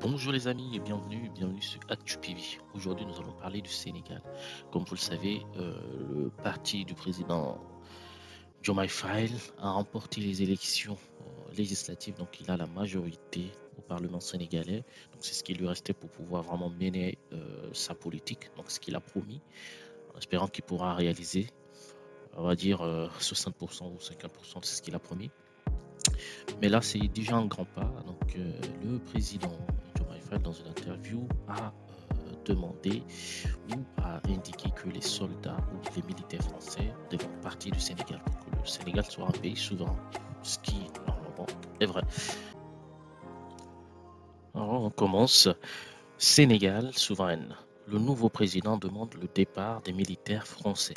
Bonjour les amis et bienvenue sur ActuPV. Aujourd'hui nous allons parler du Sénégal. Comme vous le savez, le parti du président Diomaye Faye a remporté les élections législatives, donc il a la majorité au Parlement sénégalais. Donc c'est ce qui lui restait pour pouvoir vraiment mener sa politique, donc ce qu'il a promis, en espérant qu'il pourra réaliser, on va dire 60% ou 50% de ce qu'il a promis. Mais là, c'est déjà un grand pas. Donc, le président Diomaye Faye, dans une interview, a demandé ou a indiqué que les soldats ou les militaires français devront partir du Sénégal pour que le Sénégal soit un pays souverain, ce qui, normalement, est vrai. Alors, on commence. Sénégal souveraine. Le nouveau président demande le départ des militaires français.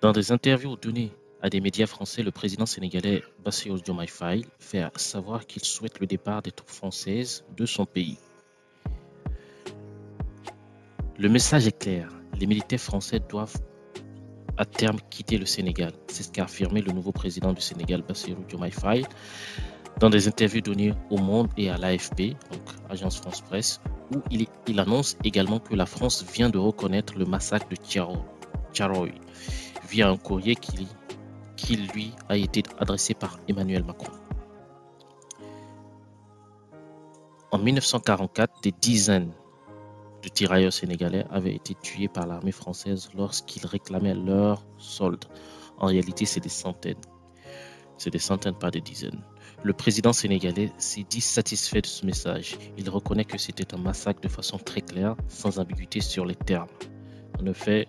Dans des interviews données à des médias français, le président sénégalais Bassirou Diomaye Faye fait savoir qu'il souhaite le départ des troupes françaises de son pays. Le message est clair, les militaires français doivent à terme quitter le Sénégal. C'est ce qu'a affirmé le nouveau président du Sénégal, Bassirou Diomaye Faye, dans des interviews données au Monde et à l'AFP, donc Agence France Presse, où il annonce également que la France vient de reconnaître le massacre de Tcharoy via un courrier qui lui a été adressé par Emmanuel Macron. En 1944, des dizaines de tirailleurs sénégalais avaient été tués par l'armée française lorsqu'ils réclamaient leurs soldes. En réalité, c'est des centaines. C'est des centaines, pas des dizaines. Le président sénégalais s'est dit satisfait de ce message. Il reconnaît que c'était un massacre de façon très claire, sans ambiguïté sur les termes. En effet,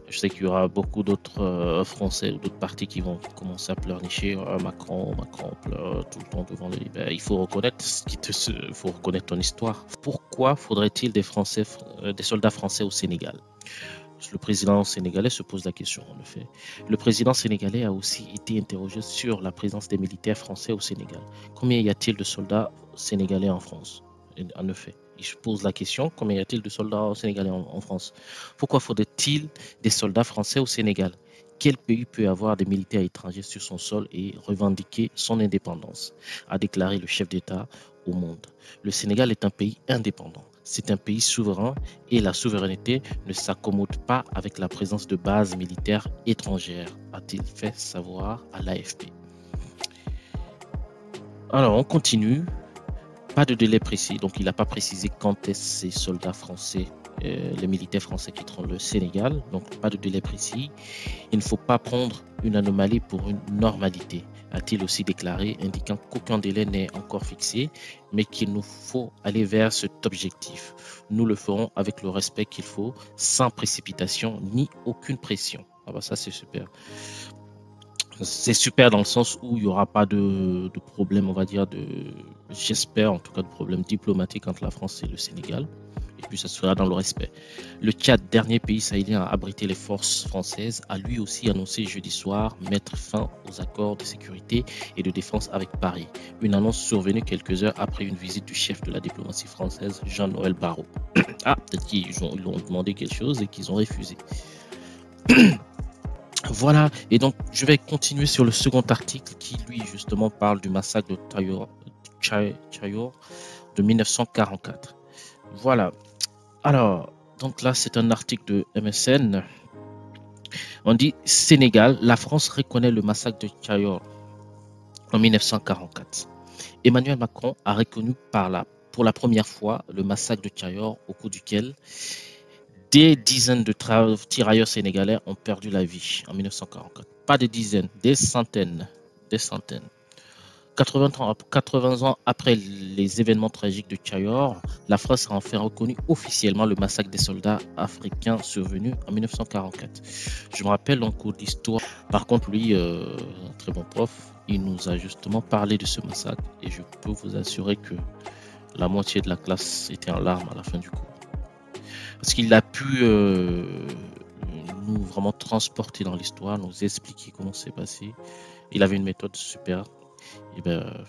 je sais qu'il y aura beaucoup d'autres Français ou d'autres partis qui vont commencer à pleurnicher. Macron pleure tout le temps devant les. Ben, il faut reconnaître faut reconnaître ton histoire. Pourquoi faudrait-il des soldats français au Sénégal? Le président sénégalais se pose la question, en effet. Le président sénégalais a aussi été interrogé sur la présence des militaires français au Sénégal. Combien y a-t-il de soldats sénégalais en France? En effet, il se pose la question, combien y a-t-il de soldats sénégalais en France? Pourquoi faudrait-il des soldats français au Sénégal? Quel pays peut avoir des militaires étrangers sur son sol et revendiquer son indépendance? A déclaré le chef d'État au Monde. Le Sénégal est un pays indépendant. C'est un pays souverain et la souveraineté ne s'accommode pas avec la présence de bases militaires étrangères, a-t-il fait savoir à l'AFP. Alors, on continue. Pas de délai précis, donc il n'a pas précisé quand est-ce ces soldats français, les militaires français quitteront le Sénégal, donc pas de délai précis. Il ne faut pas prendre une anomalie pour une normalité, a-t-il aussi déclaré, indiquant qu'aucun délai n'est encore fixé, mais qu'il nous faut aller vers cet objectif. Nous le ferons avec le respect qu'il faut, sans précipitation ni aucune pression. Ah bah ça c'est super. C'est super dans le sens où il n'y aura pas de problème, on va dire, j'espère en tout cas de problème diplomatique entre la France et le Sénégal. Et puis ça sera dans le respect. Le Tchad, dernier pays sahélien à abriter les forces françaises, a lui aussi annoncé jeudi soir mettre fin aux accords de sécurité et de défense avec Paris. Une annonce survenue quelques heures après une visite du chef de la diplomatie française, Jean-Noël Barrot. Ah, peut-être qu'ils lui ont demandé quelque chose et qu'ils ont refusé. Voilà, et donc je vais continuer sur le second article qui lui justement parle du massacre de Tchayour de 1944. Voilà, alors donc là c'est un article de MSN. On dit Sénégal, la France reconnaît le massacre de Tchayour en 1944. Emmanuel Macron a reconnu pour la première fois le massacre de Tchayour au cours duquel des dizaines de tirailleurs sénégalais ont perdu la vie en 1944. Pas des dizaines, des centaines. 80 ans après les événements tragiques de Tchayour, la France a enfin reconnu officiellement le massacre des soldats africains survenu en 1944. Je me rappelle en cours d'histoire, par contre lui, un très bon prof, il nous a justement parlé de ce massacre et je peux vous assurer que la moitié de la classe était en larmes à la fin du cours. Parce qu'il a pu nous vraiment transporter dans l'histoire, nous expliquer comment c'est passé. Il avait une méthode super. Et ben,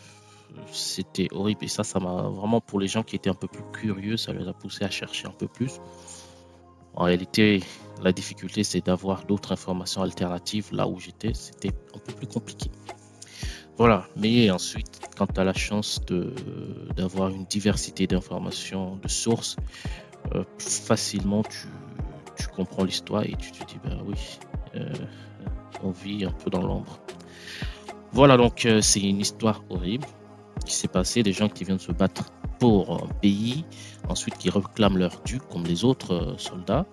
c'était horrible. Et ça m'a vraiment, pour les gens qui étaient un peu plus curieux, ça les a poussés à chercher un peu plus. En réalité, la difficulté, c'est d'avoir d'autres informations alternatives là où j'étais. C'était un peu plus compliqué. Voilà, mais ensuite, quand tu as la chance d'avoir une diversité d'informations, de sources, facilement tu comprends l'histoire et tu te dis, ben oui, on vit un peu dans l'ombre. Voilà, donc c'est une histoire horrible qui s'est passée, des gens qui viennent se battre pour un pays, ensuite qui réclament leur dû comme les autres soldats,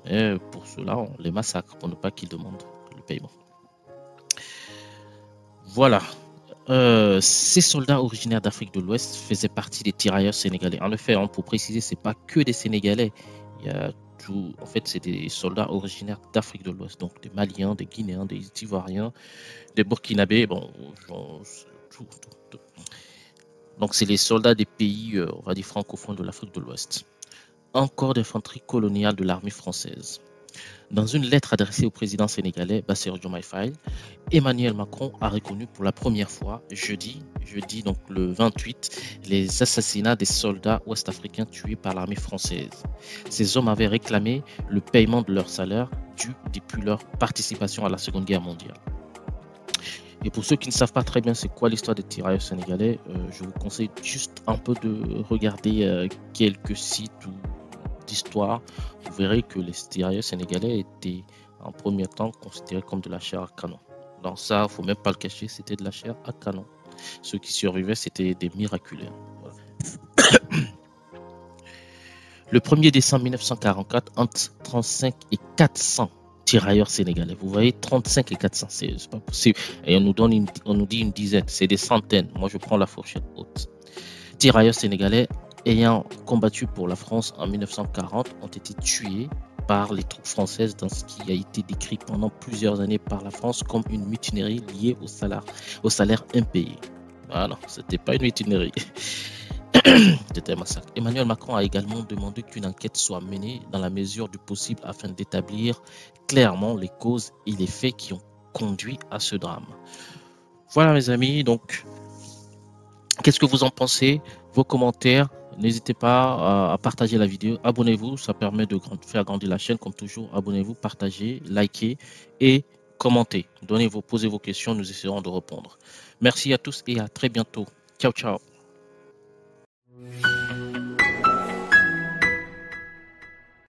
et pour cela, on les massacre pour ne pas qu'ils demandent le paiement. Voilà. Ces soldats originaires d'Afrique de l'Ouest faisaient partie des tirailleurs sénégalais. En effet, pour préciser, c'est pas que des Sénégalais. Il y a tout. En fait, c'est des soldats originaires d'Afrique de l'Ouest, donc des Maliens, des Guinéens, des Ivoiriens, des Burkinabés. Bon, tout. Donc, c'est les soldats des pays, on va dire francophones de l'Afrique de l'Ouest. Un corps d'infanterie coloniale de l'armée française. Dans une lettre adressée au président sénégalais Bassirou Diomaye Faye, Emmanuel Macron a reconnu pour la première fois, jeudi donc le 28, les assassinats des soldats ouest-africains tués par l'armée française. Ces hommes avaient réclamé le paiement de leur salaire dû depuis leur participation à la Seconde Guerre mondiale. Et pour ceux qui ne savent pas très bien c'est quoi l'histoire des tirailleurs sénégalais, je vous conseille juste un peu de regarder quelques sites ou d'histoire. Vous verrez que les tirailleurs sénégalais étaient en premier temps considérés comme de la chair à canon. Dans ça, il ne faut même pas le cacher, c'était de la chair à canon. Ceux qui survivaient, c'était des miraculés. Voilà. Le 1er décembre 1944, entre 35 et 400 tirailleurs sénégalais. Vous voyez, 35 et 400, c'est pas possible. Et on nous dit une dizaine, c'est des centaines. Moi, je prends la fourchette haute. Tirailleurs sénégalais ayant combattu pour la France en 1940 ont été tués par les troupes françaises dans ce qui a été décrit pendant plusieurs années par la France comme une mutinerie liée au salaire impayé. Ah non, c'était pas une mutinerie. C'était un massacre. Emmanuel Macron a également demandé qu'une enquête soit menée dans la mesure du possible afin d'établir clairement les causes et les faits qui ont conduit à ce drame. Voilà mes amis, donc qu'est-ce que vous en pensez? Vos commentaires, n'hésitez pas à partager la vidéo, abonnez-vous, ça permet de faire grandir la chaîne comme toujours. Abonnez-vous, partagez, likez et commentez. Posez vos questions, nous essaierons de répondre. Merci à tous et à très bientôt. Ciao, ciao.